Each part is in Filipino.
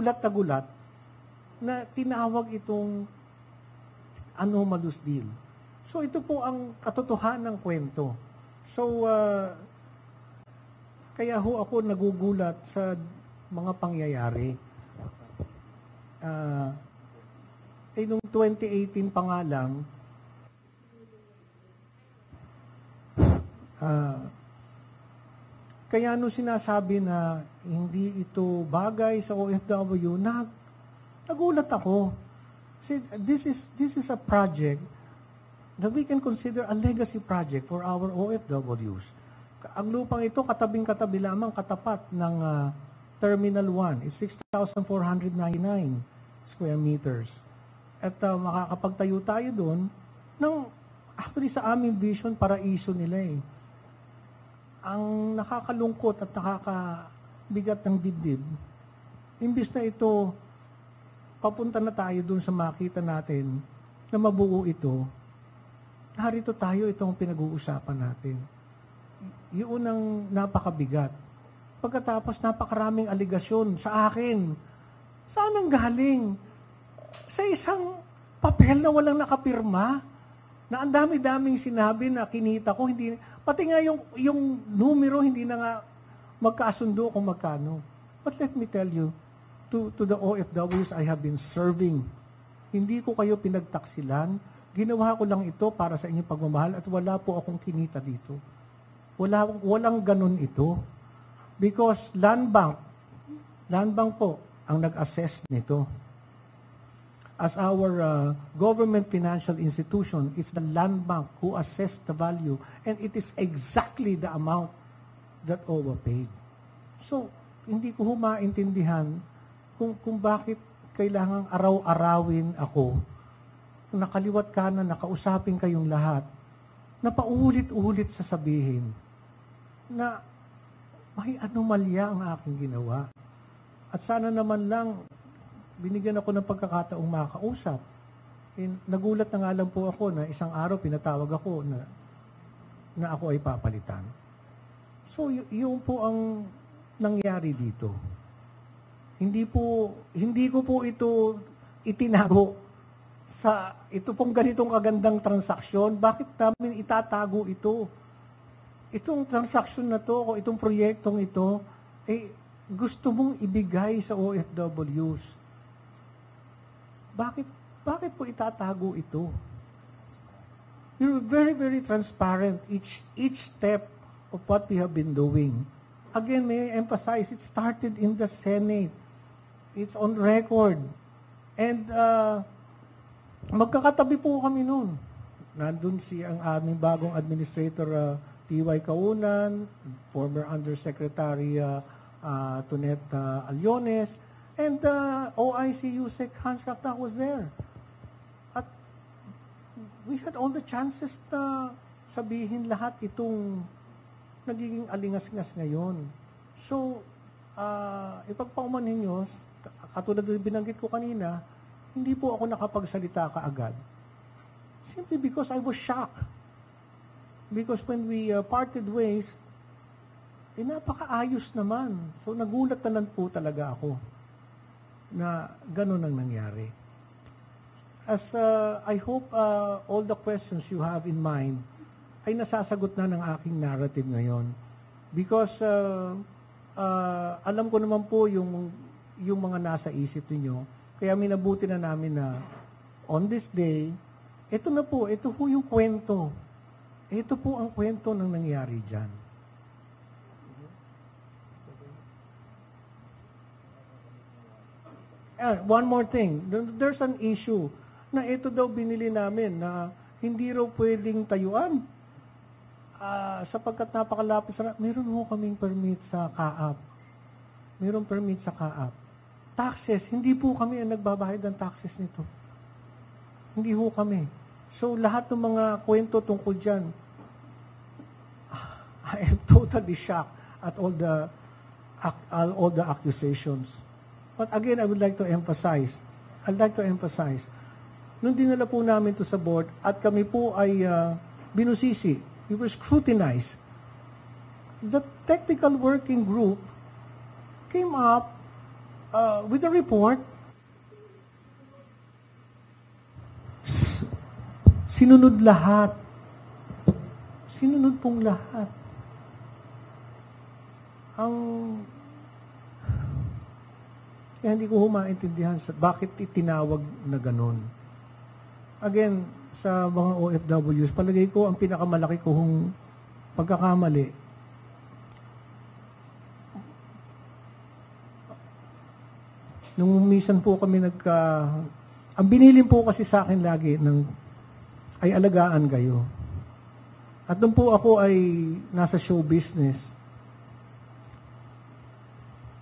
gulat na gulat na tinawag itong anomalous deal. So ito po ang katotohanan ng kwento. So kaya ho ako nagugulat sa mga pangyayari. Noong 2018 pa nga lang, kaya nung sinasabi na hindi ito bagay sa OFW, nagulat ako. See, this is a project that we can consider a legacy project for our OFWs. Ang lupang ito, katabing-katabi lamang katapat ng Terminal 1 is 6,499 square meters. At makakapagtayo tayo doon ng, actually sa aming vision, paraiso nila eh. Ang nakakalungkot at nakakabigat ng dibdib, imbis na ito, papunta na tayo doon sa makita natin na mabuo ito, narito tayo, itong pinag-uusapan natin. Yun ang napakabigat. Pagkatapos napakaraming aligasyon sa akin. Saan ang galing? Sa isang papel na walang nakapirma, na ang dami-daming sinabi na kinita ko, hindi, pati nga yung numero hindi na nga magkasundo kung magkano. But let me tell you, to the OFWs I have been serving, hindi ko kayo pinagtaksilan, ginawa ko lang ito para sa inyong pagmamahal at wala po akong kinita dito. Walang ganun ito. Because Land Bank po ang nag-assess nito. As our government financial institution, it's the Land Bank who assessed the value and it is exactly the amount that OWA paid. So, hindi ko maintindihan kung bakit kailangang araw-arawin ako, nakaliwat kanan, nakausapin kayong lahat, na paulit-ulit sasabihin na may anomalya ang aking ginawa. At sana naman lang, binigyan ako ng pagkakataong makakausap. Nagulat na nga lang po ako na isang araw pinatawag ako na ako ay papalitan. So, yun po ang nangyari dito. Hindi ko po ito itinago sa ito pong ganitong kagandang transaksyon. Bakit namin itatago ito? Itong transaksyon na to, o itong proyektong ito, gusto mong ibigay sa OFWs. Bakit po itatago ito? You're very, very transparent each step of what we have been doing. Again, may I emphasize, it started in the Senate. It's on record. And magkakatabi po kami noon. Nandun ang aming bagong administrator, T.Y. Kaunan, former Undersecretary Tonet Aliones, and OIC USEC Hans Kapta was there. At we had all the chances na sabihin lahat itong nagiging alingas-ngas ngayon. So, ipagpauman ninyo, katulad ng binanggit ko kanina, hindi po ako nakapagsalita kaagad. Simply because I was shocked. Because when we parted ways, napakaayos naman. So, nagulat na lang po talaga ako na gano'n ang nangyari. As I hope all the questions you have in mind ay nasasagot na ng aking narrative ngayon. Because alam ko naman po yung mga nasa isip niyo. Kaya minabuti na namin na on this day, ito po yung kwento. Ito po ang kwento ng nangyari dyan. One more thing. There's an issue na ito daw binili namin na hindi raw pwedeng tayuan. Sapagkat napakalapis na, meron ho kaming permit sa CAAP. Meron permit sa CAAP. Taxes, hindi po kami ang nagbabayad ng taxes nito. Hindi ho kami. So, lahat ng mga kwento tungkol dyan, I am totally shocked at all the accusations. But again, I would like to emphasize, nung dinala po namin to sa board at kami po ay binusisi, we were scrutinized. The technical working group came up with the report, sinunod lahat. Sinunod pong lahat. Kaya hindi ko maintindihan bakit itinawag na ganun. Again, sa mga OFWs, palagay ko ang pinakamalaki kong pagkakamali, nung minsan po kami ang binilin po kasi sa akin lagi ay alagaan kayo. At nung po ako ay nasa show business,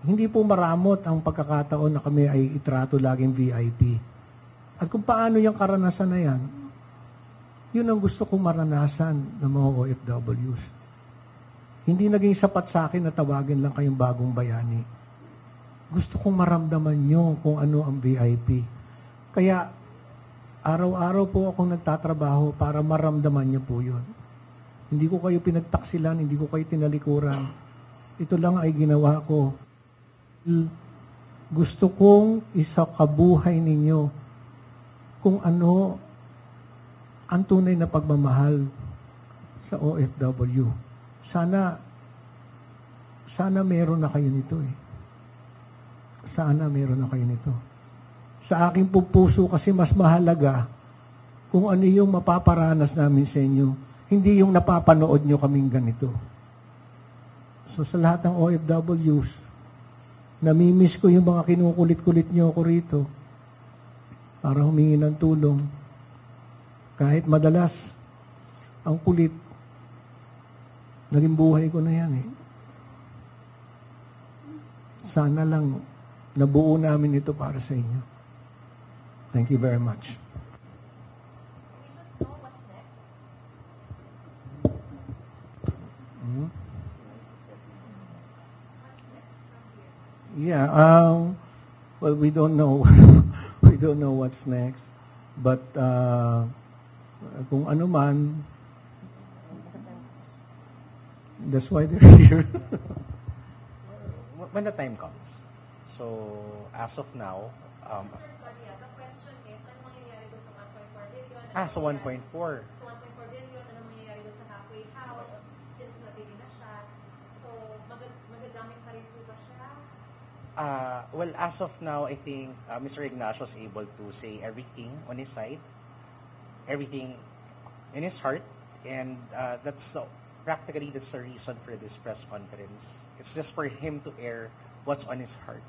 hindi po maramot ang pagkakataon na kami ay itrato laging VIP. At kung paano yung karanasan na yan, yun ang gusto kong maranasan ng mga OFWs. Hindi naging sapat sa akin na tawagin lang kayong bagong bayani. Gusto kong maramdaman nyo kung ano ang VIP. Kaya, araw-araw po akong nagtatrabaho para maramdaman nyo po yun. Hindi ko kayo pinagtaksilan, hindi ko kayo tinalikuran. Ito lang ay ginawa ko. Gusto kong isakabuhay ninyo kung ano ang tunay na pagmamahal sa OFW. Sana meron na kayo nito eh. Sana meron na kayo nito. Sa aking puso kasi mas mahalaga kung ano yung mapaparanas namin sa inyo, hindi yung napapanood nyo kaming ganito. So sa lahat ng OFWs, namimiss ko yung mga kinukulit-kulit nyo ako rito para humingi ng tulong. Kahit madalas, ang kulit, naging buhay ko na yan eh. Sana lang nabuo namin ito para sa inyo. Thank you very much. Yeah, well, we don't know. We don't know what's next. But kung ano man, that's why they're here. When the time comes. So, as of now, the question is, ano mangyayari doon sa 1.4 billion? so 1.4. So 1.4 billion, ano mangyayari doon sa halfway house since nabili na siya? So, magagamit pa rin po ba siya? Well, as of now, I think Mr. Ignacio is able to say everything on his side, everything in his heart, and practically that's the reason for this press conference. It's just for him to air what's on his heart.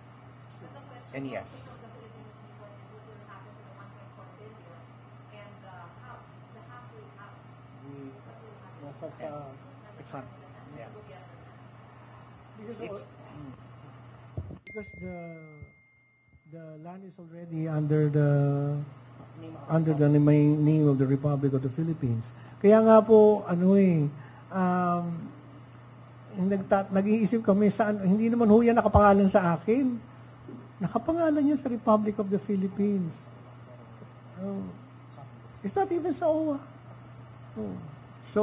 And yes. What will happen to the 1.4 billion and the house, the halfway house? What will happen? It's not. Yeah. Because the land is already under the name of the Republic of the Philippines. Kaya nga po nag-iisip kami saan, hindi naman ho yan nakapangalan sa akin. Nakapangalan niya sa Republic of the Philippines. It's not even sa OWA. So,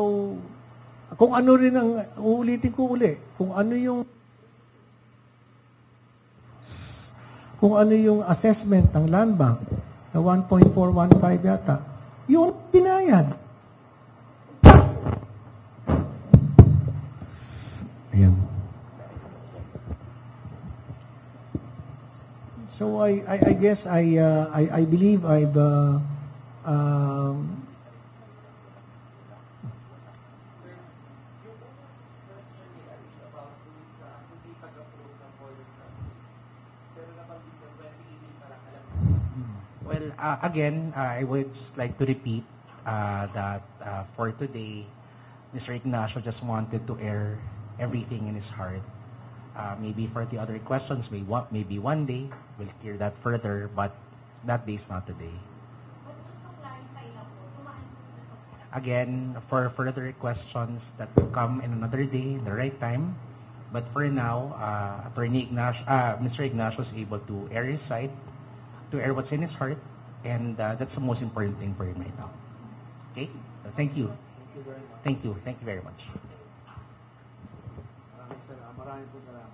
kung ano rin ang, uulitin ko uli, kung ano yung assessment ng Land Bank na 1.415 yata, yun binayad. Ayan. So I guess I believe I've Well, again, I would just like to repeat that for today, Mr. Ignacio just wanted to air everything in his heart. Maybe for the other questions, maybe one day we'll clear that further, but that day is not today. Again, for further questions that will come in another day, in the right time. But for now, Mr. Ignacio is able to air his side, to air what's in his heart, and that's the most important thing for him right now. Okay? So thank you. Thank you very much. Maraming salamat.